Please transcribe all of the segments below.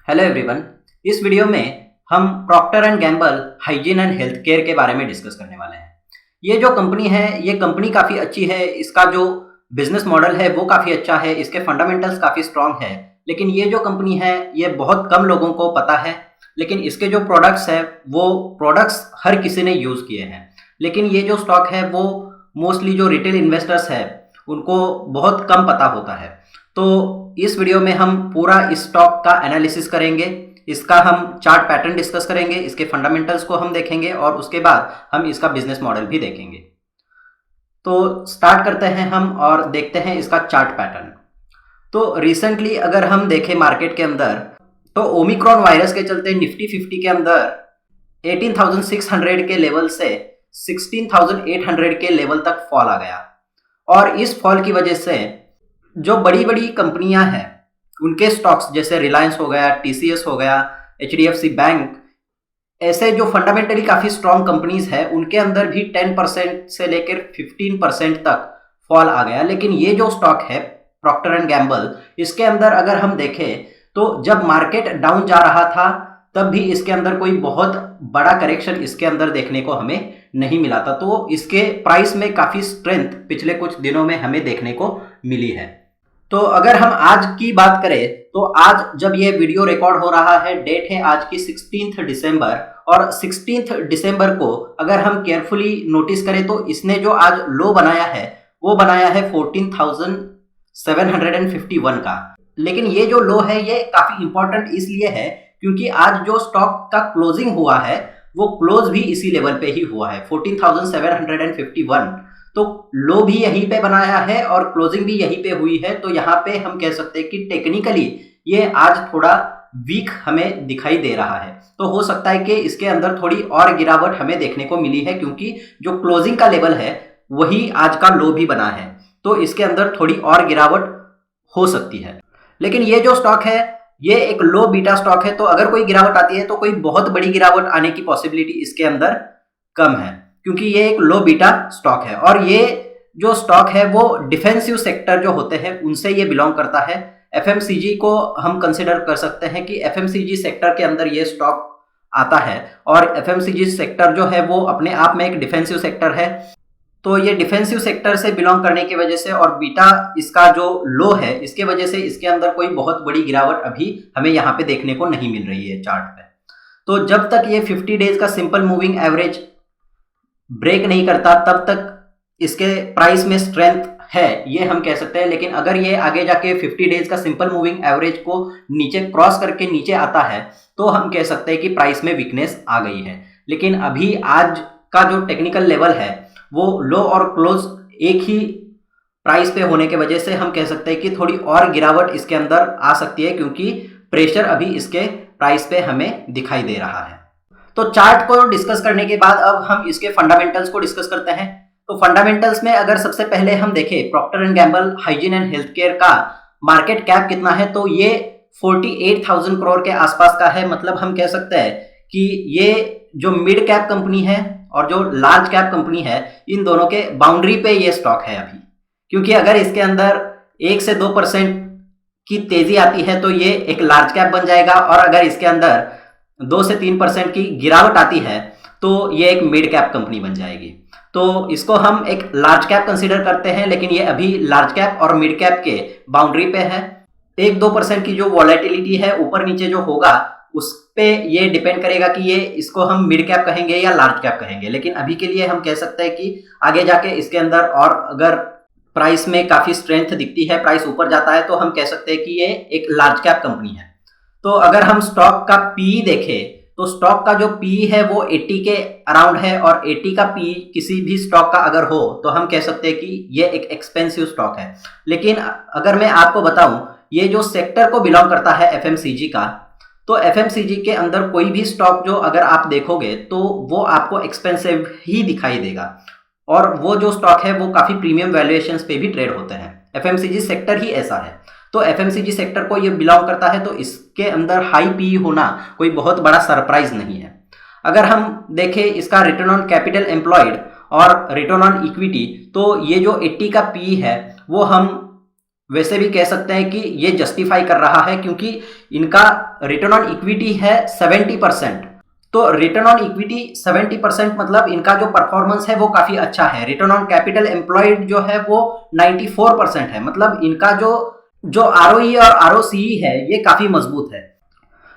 Hello everyone. इस video में हम Procter and Gamble hygiene and health care के बारे में डिस्कस करने वाले हैं। ये जो कंपनी है ये कंपनी काफ़ी अच्छी है। इसका जो बिजनेस मॉडल है वो काफ़ी अच्छा है। इसके फंडामेंटल्स काफ़ी स्ट्रांग है। लेकिन ये जो कंपनी है ये बहुत कम लोगों को पता है। लेकिन इसके जो प्रोडक्ट्स है वो प्रोडक्ट्स हर किसी ने यूज़ किए हैं। लेकिन ये जो स्टॉक है वो मोस्टली जो रिटेल इन्वेस्टर्स है उनको बहुत कम पता होता है। तो इस वीडियो में हम पूरा इस स्टॉक का एनालिसिस करेंगे। इसका हम चार्ट पैटर्न डिस्कस करेंगे, इसके फंडामेंटल्स को हम देखेंगे और उसके बाद हम इसका बिजनेस मॉडल भी देखेंगे। तो स्टार्ट करते हैं हम और देखते हैं इसका चार्ट पैटर्न। तो रिसेंटली अगर हम देखें मार्केट के अंदर तो ओमिक्रॉन वायरस के चलते निफ्टी 50 के अंदर 18,600 के लेवल से 16,800 के लेवल तक फॉल आ गया। और इस फॉल की वजह से जो बड़ी बड़ी कंपनियां हैं उनके स्टॉक्स जैसे रिलायंस हो गया, टीसीएस हो गया, एचडीएफसी बैंक, ऐसे जो फंडामेंटली काफ़ी स्ट्रॉन्ग कंपनीज है उनके अंदर भी 10% से लेकर 15% तक फॉल आ गया। लेकिन ये जो स्टॉक है प्रॉक्टर एंड गैम्बल, इसके अंदर अगर हम देखें तो जब मार्केट डाउन जा रहा था तब भी इसके अंदर कोई बहुत बड़ा करेक्शन इसके अंदर देखने को हमें नहीं मिला था। तो इसके प्राइस में काफ़ी स्ट्रेंथ पिछले कुछ दिनों में हमें देखने को मिली है। तो अगर हम आज की बात करें तो आज जब ये वीडियो रिकॉर्ड हो रहा है, डेट है आज की 16 दिसंबर, और 16 दिसंबर को अगर हम केयरफुली नोटिस करें तो इसने जो आज लो बनाया है वो बनाया है 14,751 का। लेकिन ये जो लो है ये काफी इंपॉर्टेंट इसलिए है क्योंकि आज जो स्टॉक का क्लोजिंग हुआ है वो क्लोज भी इसी लेवल पे ही हुआ है 14,751। तो लो भी यहीं पे बनाया है और क्लोजिंग भी यहीं पे हुई है। तो यहाँ पे हम कह सकते हैं कि टेक्निकली ये आज थोड़ा वीक हमें दिखाई दे रहा है। तो हो सकता है कि इसके अंदर थोड़ी और गिरावट हमें देखने को मिली है क्योंकि जो क्लोजिंग का लेवल है वही आज का लो भी बना है। तो इसके अंदर थोड़ी और गिरावट हो सकती है। लेकिन ये जो स्टॉक है ये एक लो बीटा स्टॉक है। तो अगर कोई गिरावट आती है तो कोई बहुत बड़ी गिरावट आने की पॉसिबिलिटी इसके अंदर कम है क्योंकि ये एक लो बीटा स्टॉक है। और ये जो स्टॉक है वो डिफेंसिव सेक्टर जो होते हैं उनसे ये बिलोंग करता है। एफएमसीजी को हम कंसिडर कर सकते हैं कि एफएमसीजी सेक्टर के अंदर ये स्टॉक आता है। और एफएमसीजी सेक्टर जो है वो अपने आप में एक डिफेंसिव सेक्टर है। तो ये डिफेंसिव सेक्टर से बिलोंग करने की वजह से और बीटा इसका जो लो है इसके वजह से इसके अंदर कोई बहुत बड़ी गिरावट अभी हमें यहाँ पे देखने को नहीं मिल रही है चार्ट पे। तो जब तक ये 50 डेज का सिंपल मूविंग एवरेज ब्रेक नहीं करता तब तक इसके प्राइस में स्ट्रेंथ है ये हम कह सकते हैं। लेकिन अगर ये आगे जाके 50 डेज का सिंपल मूविंग एवरेज को नीचे क्रॉस करके नीचे आता है तो हम कह सकते हैं कि प्राइस में वीकनेस आ गई है। लेकिन अभी आज का जो टेक्निकल लेवल है वो लो और क्लोज एक ही प्राइस पे होने की वजह से हम कह सकते हैं कि थोड़ी और गिरावट इसके अंदर आ सकती है क्योंकि प्रेशर अभी इसके प्राइस पे हमें दिखाई दे रहा है। तो चार्ट को डिस्कस करने के बाद अब हम इसके फंडामेंटल्स को डिस्कस करते हैं। तो फंडामेंटल्स में अगर सबसे पहले हम देखें Procter and Gamble hygiene and health care का मार्केट कैप कितना है तो ये 48,000 करोड़ के आसपास का है। मतलब हम कह सकते हैं कि ये जो मिड कैप कंपनी है और जो लार्ज कैप कंपनी है इन दोनों के बाउंड्री पे ये स्टॉक है अभी। क्योंकि अगर इसके अंदर 1 से 2% की तेजी आती है तो ये एक लार्ज कैप बन जाएगा और अगर इसके अंदर 2 से 3% की गिरावट आती है तो ये एक मिड कैप कंपनी बन जाएगी। तो इसको हम एक लार्ज कैप कंसीडर करते हैं लेकिन ये अभी लार्ज कैप और मिड कैप के बाउंड्री पे है। 1-2% की जो वॉलेटिलिटी है ऊपर नीचे जो होगा उस पे ये डिपेंड करेगा कि ये इसको हम मिड कैप कहेंगे या लार्ज कैप कहेंगे। लेकिन अभी के लिए हम कह सकते हैं कि आगे जाके इसके अंदर और अगर प्राइस में काफी स्ट्रेंथ दिखती है, प्राइस ऊपर जाता है तो हम कह सकते हैं कि ये एक लार्ज कैप कंपनी है। तो अगर हम स्टॉक का पीई देखें तो स्टॉक का जो पीई है वो 80 के अराउंड है और 80 का पीई किसी भी स्टॉक का अगर हो तो हम कह सकते हैं कि ये एक एक्सपेंसिव स्टॉक है। लेकिन अगर मैं आपको बताऊं ये जो सेक्टर को बिलोंग करता है एफएमसीजी का, तो एफएमसीजी के अंदर कोई भी स्टॉक जो अगर आप देखोगे तो वो आपको एक्सपेंसिव ही दिखाई देगा और वो जो स्टॉक है वो काफी प्रीमियम वैल्यूएशंस पे भी ट्रेड होते हैं। एफएमसीजी सेक्टर ही ऐसा है। तो एफएमसीजी सेक्टर को ये बिलोंग करता है तो इसके अंदर हाई पी होना कोई बहुत बड़ा सरप्राइज नहीं है। अगर हम देखें इसका रिटर्न ऑन कैपिटल एम्प्लॉयड और रिटर्न ऑन इक्विटी तो ये जो 80 का पी है वो हम वैसे भी कह सकते हैं कि ये जस्टिफाई कर रहा है, क्योंकि इनका रिटर्न ऑन इक्विटी है 70%। तो रिटर्न ऑन इक्विटी 70% मतलब इनका जो परफॉर्मेंस है वो काफी अच्छा है। रिटर्न ऑन कैपिटल एम्प्लॉयड जो है वो 94% है, मतलब इनका जो आरओई और आरओसीई है ये काफी मजबूत है।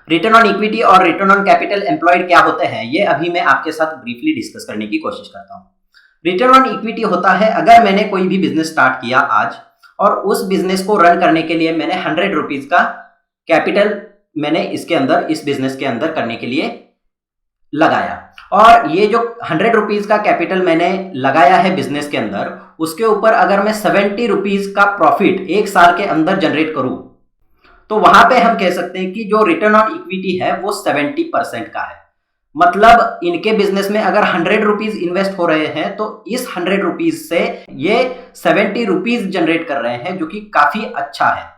रिटर्न ऑन इक्विटी और रिटर्न ऑन कैपिटल एम्प्लॉयड क्या होते हैं, ये अभी मैं आपके साथ ब्रीफली डिस्कस करने की कोशिश करता हूँ। रिटर्न ऑन इक्विटी होता है, अगर मैंने कोई भी बिजनेस स्टार्ट किया आज और उस बिजनेस को रन करने के लिए मैंने 100 रुपीज का कैपिटल मैंने इस बिजनेस के अंदर करने के लिए लगाया, और ये जो 100 रुपीज का कैपिटल मैंने लगाया है बिजनेस के अंदर, उसके ऊपर अगर मैं 70 रुपीज का प्रॉफिट एक साल के अंदर जनरेट करूं, तो वहां पे हम कह सकते हैं कि जो रिटर्न ऑन इक्विटी है वो 70% का है। मतलब इनके बिजनेस में अगर 100 रुपीज इन्वेस्ट हो रहे हैं तो इस 100 रुपीज से ये 70 रुपीज जनरेट कर रहे हैं, जो कि काफी अच्छा है।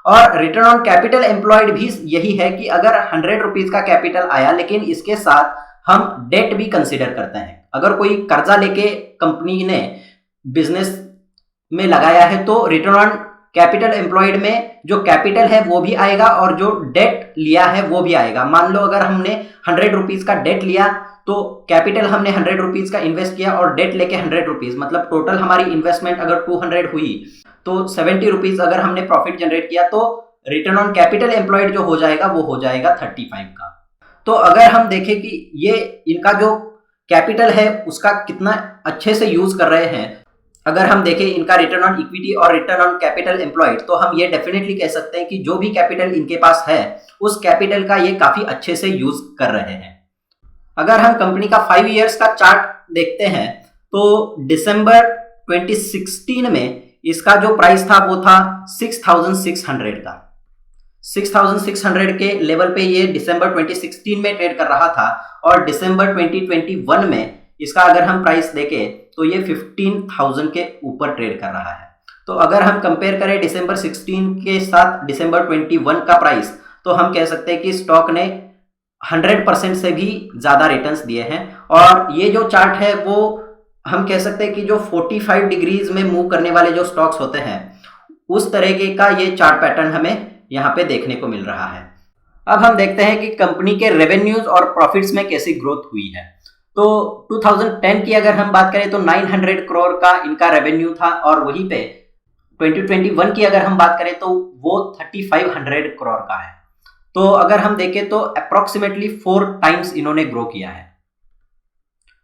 और रिटर्न ऑन कैपिटल एम्प्लॉयड भी यही है कि अगर 100 रुपीज का कैपिटल आया, लेकिन इसके साथ हम डेट भी कंसिडर करते हैं। अगर कोई कर्जा लेके कंपनी ने बिजनेस में लगाया है तो रिटर्न ऑन कैपिटल एम्प्लॉयड में जो कैपिटल है वो भी आएगा और जो डेट लिया है वो भी आएगा। मान लो अगर हमने 100 रुपीज का डेट लिया तो कैपिटल हमने 100 रुपीज का इन्वेस्ट किया और डेट लेके 100 रुपीज, मतलब टोटल हमारी इन्वेस्टमेंट अगर 200 हुई तो 70 रुपीज अगर हमने प्रॉफिट जनरेट किया तो रिटर्न ऑन कैपिटल एम्प्लॉयड जो हो जाएगा वो हो जाएगा 35 का। तो अगर हम देखें कि ये इनका जो कैपिटल है उसका कितना अच्छे से यूज कर रहे हैं, अगर हम देखें इनका रिटर्न ऑन इक्विटी और रिटर्न ऑन कैपिटल एम्प्लॉयड, तो हम ये डेफिनेटली कह सकते हैं कि जो भी कैपिटल इनके पास है उस कैपिटल का ये काफी अच्छे से यूज कर रहे हैं। अगर हम कंपनी का 5 इयर्स का चार्ट देखते हैं तो दिसंबर 2016 में इसका जो प्राइस था वो था 6,600 का। 6,600 के लेवल पे ये दिसंबर 2016 में ट्रेड कर रहा था, और दिसंबर 2021 में इसका अगर हम प्राइस देखें तो ये 15,000 के ऊपर ट्रेड कर रहा है। तो अगर हम कंपेयर करें दिसंबर 16 के साथ दिसंबर 21 का प्राइस, तो हम कह सकते हैं कि स्टॉक ने 100% से भी ज्यादा रिटर्न्स दिए हैं। और ये जो चार्ट है वो हम कह सकते हैं कि जो 45 डिग्रीज में मूव करने वाले जो स्टॉक्स होते हैं उस तरीके का ये चार्ट पैटर्न हमें यहाँ पे देखने को मिल रहा है। अब हम देखते हैं कि कंपनी के रेवेन्यूज और प्रॉफिट्स में कैसी ग्रोथ हुई है। तो 2010 की अगर हम बात करें तो 900 करोड़ का इनका रेवेन्यू था, और वहीं पे 2021 की अगर हम बात करें तो वो 3500 करोड़ का है। तो अगर हम देखें तो अप्रोक्सीमेटली 4 टाइम्स इन्होंने ग्रो किया है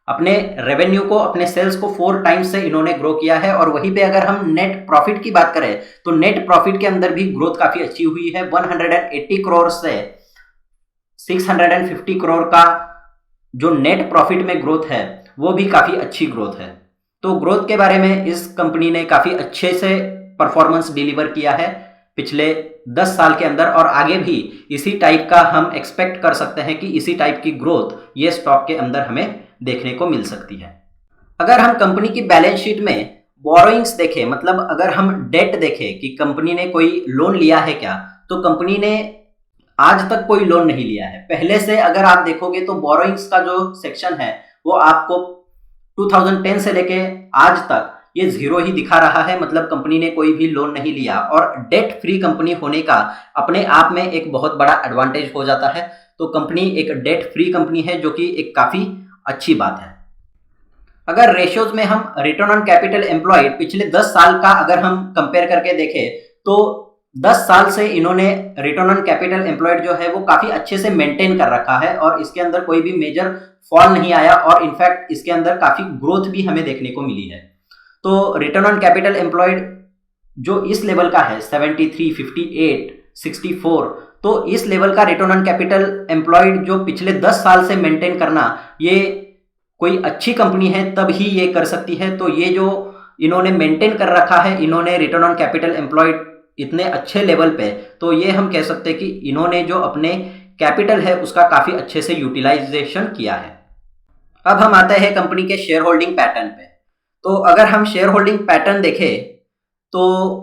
अपने रेवेन्यू को, अपने सेल्स को 4 टाइम्स से इन्होंने ग्रो किया है। और वहीं पे अगर हम नेट प्रॉफिट की बात करें तो नेट प्रॉफिट के अंदर भी ग्रोथ काफी अच्छी हुई है। 180 करोड़ से 650 करोड़ का जो नेट प्रॉफिट में ग्रोथ है वो भी काफी अच्छी ग्रोथ है। तो ग्रोथ के बारे में इस कंपनी ने काफी अच्छे से परफॉर्मेंस डिलीवर किया है पिछले 10 साल के अंदर, और आगे भी इसी टाइप का हम एक्सपेक्ट कर सकते हैं कि इसी टाइप की ग्रोथ ये स्टॉक के अंदर हमें देखने को मिल सकती है। अगर हम कंपनी की बैलेंस शीट में बोरोइंग्स देखें, मतलब अगर हम डेट देखें कि कंपनी ने कोई लोन लिया है क्या, तो कंपनी ने आज तक कोई लोन नहीं लिया है। पहले से अगर आप देखोगे तो बोरोइंग्स का जो सेक्शन है वो आपको 2010 से लेके आज तक ये 0 ही दिखा रहा है, मतलब कंपनी ने कोई भी लोन नहीं लिया। और डेट फ्री कंपनी होने का अपने आप में एक बहुत बड़ा एडवांटेज हो जाता है। तो कंपनी एक डेट फ्री कंपनी है, जो कि एक काफी अच्छी बात है। अगर रेशियोज में हम रिटर्न ऑन कैपिटल एम्प्लॉयड पिछले 10 साल का अगर हम कंपेयर करके देखें तो 10 साल से इन्होंने रिटर्न ऑन कैपिटल एम्प्लॉयड जो है वो काफी अच्छे से मेंटेन कर रखा है, और इसके अंदर कोई भी मेजर फॉल नहीं आया, और इनफैक्ट इसके अंदर काफी ग्रोथ भी हमें देखने को मिली है। तो रिटर्न ऑन कैपिटल एम्प्लॉयड जो इस लेवल का है 73, 58, 64, तो इस लेवल का रिटर्न ऑन कैपिटल एम्प्लॉयड जो पिछले 10 साल से मेंटेन करना, ये कोई अच्छी कंपनी है तब ही ये कर सकती है। तो ये जो इन्होंने मेंटेन कर रखा है, इन्होंने रिटर्न ऑन कैपिटल एम्प्लॉयड इतने अच्छे लेवल पे, तो ये हम कह सकते हैं कि इन्होंने जो अपने कैपिटल है उसका काफी अच्छे से यूटिलाइजेशन किया है। अब हम आते हैं कंपनी के शेयर होल्डिंग पैटर्न पे। तो अगर हम शेयर होल्डिंग पैटर्न देखें तो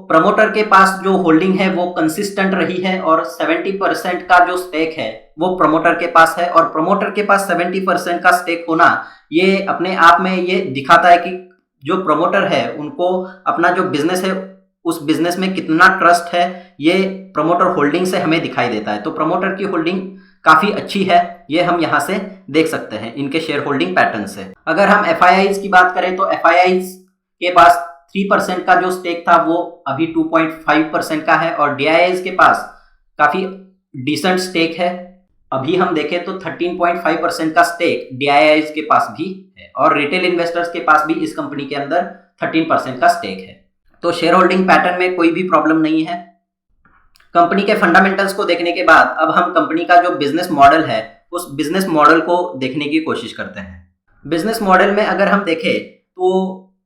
प्रमोटर के पास जो होल्डिंग है वो कंसिस्टेंट रही है, और 70% का जो स्टेक है वो प्रमोटर के पास है। और प्रमोटर के पास 70% का स्टेक होना ये अपने आप में ये दिखाता है कि जो प्रमोटर है उनको अपना जो बिजनेस है उस बिजनेस में कितना ट्रस्ट है ये प्रमोटर होल्डिंग से हमें दिखाई देता है। तो प्रमोटर की होल्डिंग काफी अच्छी है, ये हम यहाँ से देख सकते हैं इनके शेयर होल्डिंग पैटर्न से। अगर हम एफआईआईज की बात करें तो एफआईआईज के पास 3% का जो स्टेक था वो अभी 2.5% का है, और डीआईआईज के पास काफी डिसेंट स्टेक है। अभी हम देखें तो 13.5% का स्टेक डीआईआईज के पास भी है, और रिटेल इन्वेस्टर्स के पास भी इस कंपनी के अंदर 13% का स्टेक है। तो शेयर होल्डिंग पैटर्न में कोई भी प्रॉब्लम नहीं है। कंपनी के फंडामेंटल्स को देखने के बाद अब हम कंपनी का जो बिजनेस मॉडल है उस बिजनेस मॉडल को देखने की कोशिश करते हैं। बिजनेस मॉडल में अगर हम देखें तो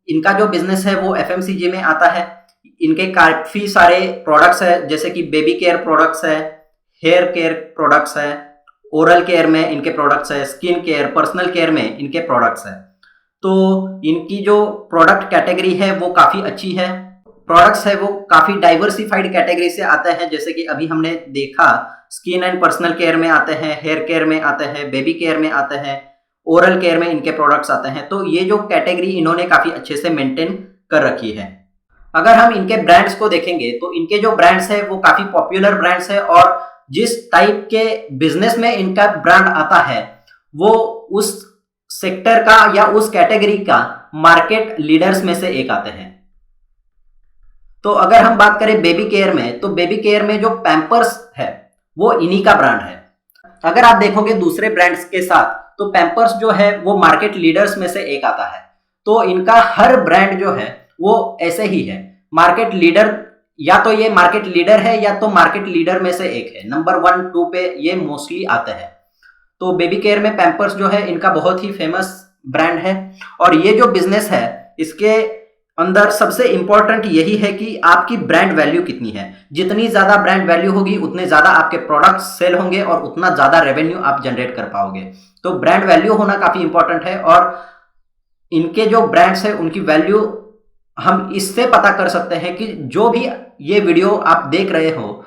इनका जो बिजनेस है वो एफएमसीजी में आता है। इनके काफी सारे प्रोडक्ट्स है, जैसे कि बेबी केयर प्रोडक्ट्स है, हेयर केयर प्रोडक्ट्स है, ओरल केयर में इनके प्रोडक्ट्स है, स्किन केयर, पर्सनल केयर में इनके प्रोडक्ट्स है। तो इनकी जो प्रोडक्ट कैटेगरी है वो काफी अच्छी है। प्रोडक्ट्स है वो काफी डाइवर्सिफाइड कैटेगरी से आते हैं, जैसे कि अभी हमने देखा स्किन एंड पर्सनल केयर में आते हैं, हेयर केयर में आते हैं, बेबी केयर में आते हैं, ओरल केयर में इनके प्रोडक्ट्स आते हैं। तो ये जो कैटेगरी इन्होंने काफी अच्छे से मेंटेन कर रखी है। अगर हम इनके ब्रांड्स को देखेंगे तो इनके जो ब्रांड्स है वो काफी पॉपुलर ब्रांड्स है, और जिस टाइप के बिजनेस में इनका ब्रांड आता है वो उस सेक्टर का या उस कैटेगरी का मार्केट लीडर्स में से एक आते हैं। तो अगर हम बात करें बेबी केयर में, तो बेबी केयर में जो पैम्पर्स है वो इन्हीं का ब्रांड है। अगर आप देखोगे दूसरे ब्रांड्स के साथ तो पैम्पर्स जो है वो मार्केट लीडर्स में से एक आता है। तो इनका हर ब्रांड जो है वो ऐसे ही है, मार्केट लीडर, या तो ये मार्केट लीडर है या तो मार्केट लीडर में से एक है, नंबर 1, 2 पे ये मोस्टली आते हैं। तो बेबी केयर में पैम्पर्स जो है इनका बहुत ही फेमस ब्रांड है, और ये जो बिजनेस है इसके अंदर सबसे इंपॉर्टेंट यही है कि आपकी ब्रांड वैल्यू कितनी है। जितनी ज्यादा ब्रांड वैल्यू होगी उतने ज्यादा आपके प्रोडक्ट्स सेल होंगे और उतना ज्यादा रेवेन्यू आप जनरेट कर पाओगे। तो ब्रांड वैल्यू होना काफी इंपॉर्टेंट है, और इनके जो ब्रांड्स है उनकी वैल्यू हम इससे पता कर सकते हैं कि जो भी ये वीडियो आप देख रहे हो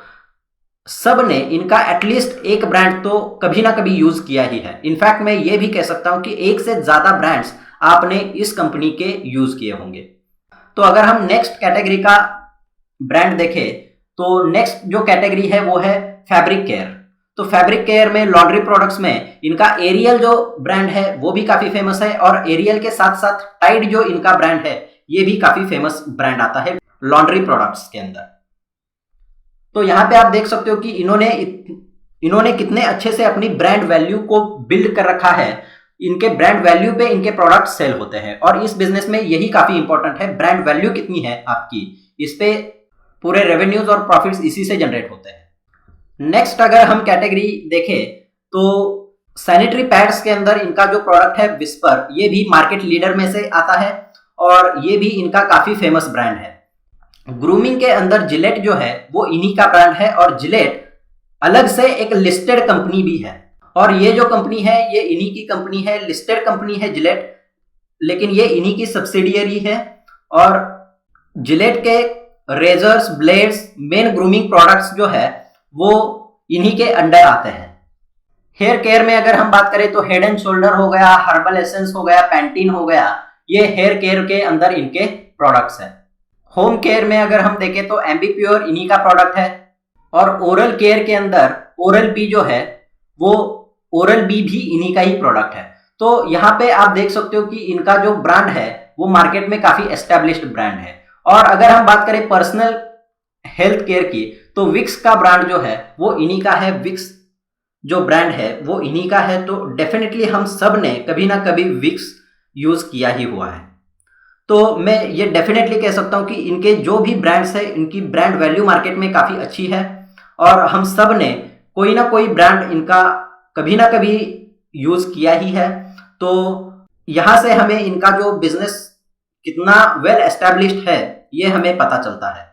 सब ने इनका एटलीस्ट एक ब्रांड तो कभी ना कभी यूज किया ही है। इनफैक्ट मैं ये भी कह सकता हूं कि एक से ज्यादा ब्रांड्स आपने इस कंपनी के यूज किए होंगे। तो अगर हम नेक्स्ट कैटेगरी का ब्रांड देखें तो नेक्स्ट जो कैटेगरी है वो है फैब्रिक केयर। तो फैब्रिक केयर में लॉन्ड्री प्रोडक्ट्स में इनका एरियल जो ब्रांड है वो भी काफी फेमस है, और एरियल के साथ साथ टाइड जो इनका ब्रांड है ये भी काफी फेमस ब्रांड आता है लॉन्ड्री प्रोडक्ट्स के अंदर। तो यहां पे आप देख सकते हो कि इन्होंने कितने अच्छे से अपनी ब्रांड वैल्यू को बिल्ड कर रखा है। इनके ब्रांड वैल्यू पे इनके प्रोडक्ट सेल होते हैं, और इस बिजनेस में यही काफी इंपॉर्टेंट है, ब्रांड वैल्यू कितनी है आपकी, इस पे पूरे रेवेन्यूज और प्रॉफिट्स इसी से जनरेट होते हैं। नेक्स्ट अगर हम कैटेगरी देखें तो सैनिटरी पैड्स के अंदर इनका जो प्रोडक्ट है विस्पर, ये भी मार्केट लीडर में से आता है, और ये भी इनका काफी फेमस ब्रांड है। ग्रूमिंग के अंदर जिलेट जो है वो इन्हीं का ब्रांड है, और जिलेट अलग से एक लिस्टेड कंपनी भी है, और ये जो कंपनी है ये इन्हीं की कंपनी है, लिस्टेड कंपनी है जिलेट, लेकिन ये इन्हीं की सब्सिडियरी है। और जिलेट के razors, blades, men grooming products जो है वो इन्हीं के अंडर आते हैं। हेयर केयर में अगर हम बात करें तो हेड एंड शोल्डर हो गया, हर्बल एसेंस हो गया, पैंटीन हो गया, ये हेयर केयर के अंदर इनके प्रोडक्ट्स हैं। होम केयर में अगर हम देखें तो एम्बीप्योर इन्हीं का प्रोडक्ट है, और ओरल केयर के अंदर ओरल बी जो है वो ओरल बी भी इन्हीं का ही प्रोडक्ट है। तो यहाँ पे आप देख सकते हो कि इनका जो ब्रांड है वो मार्केट में काफी एस्टेब्लिश्ड ब्रांड है। और अगर हम बात करें पर्सनल हेल्थ केयर की तो विक्स का ब्रांड जो है वो इन्हीं का है, विक्स जो ब्रांड है वो इन्हीं का है। तो डेफिनेटली हम सब ने कभी ना कभी विक्स यूज किया ही हुआ है। तो मैं ये डेफिनेटली कह सकता हूं कि इनके जो भी ब्रांड्स है इनकी ब्रांड वैल्यू मार्केट में काफी अच्छी है, और हम सब ने कोई ना कोई ब्रांड इनका कभी ना कभी यूज किया ही है। तो यहां से हमें इनका जो बिजनेस कितना वेल एस्टेब्लिश्ड है ये हमें पता चलता है।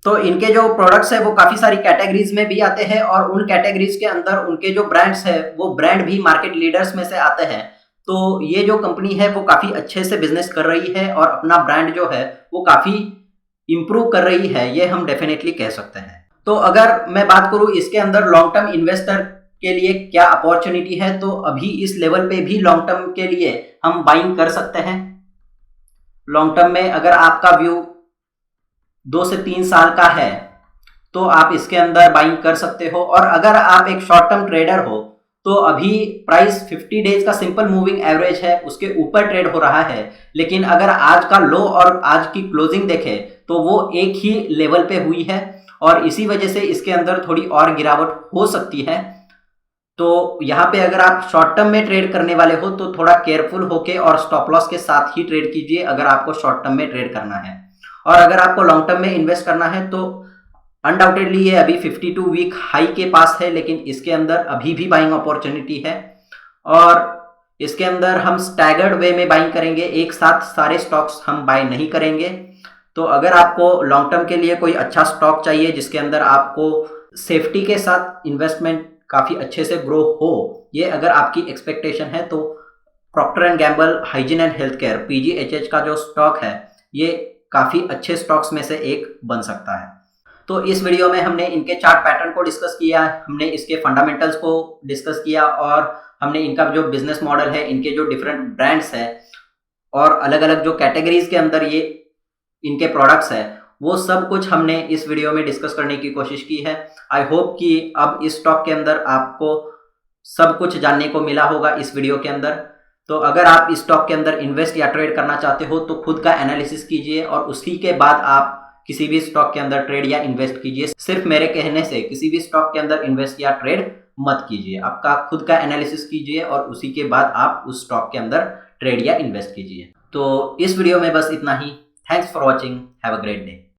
तो इनके जो प्रोडक्ट्स है वो काफी सारी कैटेगरीज में भी आते हैं, और उन कैटेगरीज के अंदर उनके जो ब्रांड्स है वो ब्रांड भी मार्केट लीडर्स में से आते हैं। तो ये जो कंपनी है वो काफी अच्छे से बिजनेस कर रही है, और अपना ब्रांड जो है वो काफी इंप्रूव कर रही है, ये हम डेफिनेटली कह सकते हैं। तो अगर मैं बात करूं इसके अंदर लॉन्ग टर्म इन्वेस्टर के लिए क्या अपॉर्चुनिटी है, तो अभी इस लेवल पे भी लॉन्ग टर्म के लिए हम बाइंग कर सकते हैं। लॉन्ग टर्म में अगर आपका व्यू 2 से 3 साल का है तो आप इसके अंदर बाइंग कर सकते हो। और अगर आप एक शॉर्ट टर्म ट्रेडर हो तो अभी प्राइस 50 डेज का सिंपल मूविंग एवरेज है, उसके ऊपर ट्रेड हो रहा है। लेकिन अगर आज का लो और आज की क्लोजिंग देखें तो वो एक ही लेवल पे हुई है और इसी वजह से इसके अंदर थोड़ी और गिरावट हो सकती है। तो यहाँ पे अगर आप शॉर्ट टर्म में ट्रेड करने वाले हो तो थोड़ा केयरफुल होके और स्टॉप लॉस के साथ ही ट्रेड कीजिए अगर आपको शॉर्ट टर्म में ट्रेड करना है। और अगर आपको लॉन्ग टर्म में इन्वेस्ट करना है तो अनडाउटेडली ये अभी 52 वीक हाई के पास है, लेकिन इसके अंदर अभी भी बाइंग अपॉर्चुनिटी है और इसके अंदर हम स्टैगर्ड वे में बाइंग करेंगे, एक साथ सारे स्टॉक्स हम बाय नहीं करेंगे। तो अगर आपको लॉन्ग टर्म के लिए कोई अच्छा स्टॉक चाहिए जिसके अंदर आपको सेफ्टी के साथ इन्वेस्टमेंट काफ़ी अच्छे से ग्रो हो, ये अगर आपकी एक्सपेक्टेशन है तो Procter and Gamble hygiene and health care PGHH का जो स्टॉक है ये काफ़ी अच्छे स्टॉक्स में से एक बन सकता है। तो इस वीडियो में हमने इनके चार्ट पैटर्न को डिस्कस किया, हमने इसके फंडामेंटल्स को डिस्कस किया और हमने इनका जो बिजनेस मॉडल है, इनके जो डिफरेंट ब्रांड्स हैं और अलग अलग जो कैटेगरीज के अंदर ये इनके प्रोडक्ट्स हैं वो सब कुछ हमने इस वीडियो में डिस्कस करने की कोशिश की है। आई होप कि अब इस स्टॉक के अंदर आपको सब कुछ जानने को मिला होगा इस वीडियो के अंदर। तो अगर आप इस स्टॉक के अंदर इन्वेस्ट या ट्रेड करना चाहते हो तो खुद का एनालिसिस कीजिए और उसी के बाद आप किसी भी स्टॉक के अंदर ट्रेड या इन्वेस्ट कीजिए। सिर्फ मेरे कहने से किसी भी स्टॉक के अंदर इन्वेस्ट या ट्रेड मत कीजिए, आपका खुद का एनालिसिस कीजिए और उसी के बाद आप उस स्टॉक के अंदर ट्रेड या इन्वेस्ट कीजिए। तो इस वीडियो में बस इतना ही। Thanks for watching, have a great day.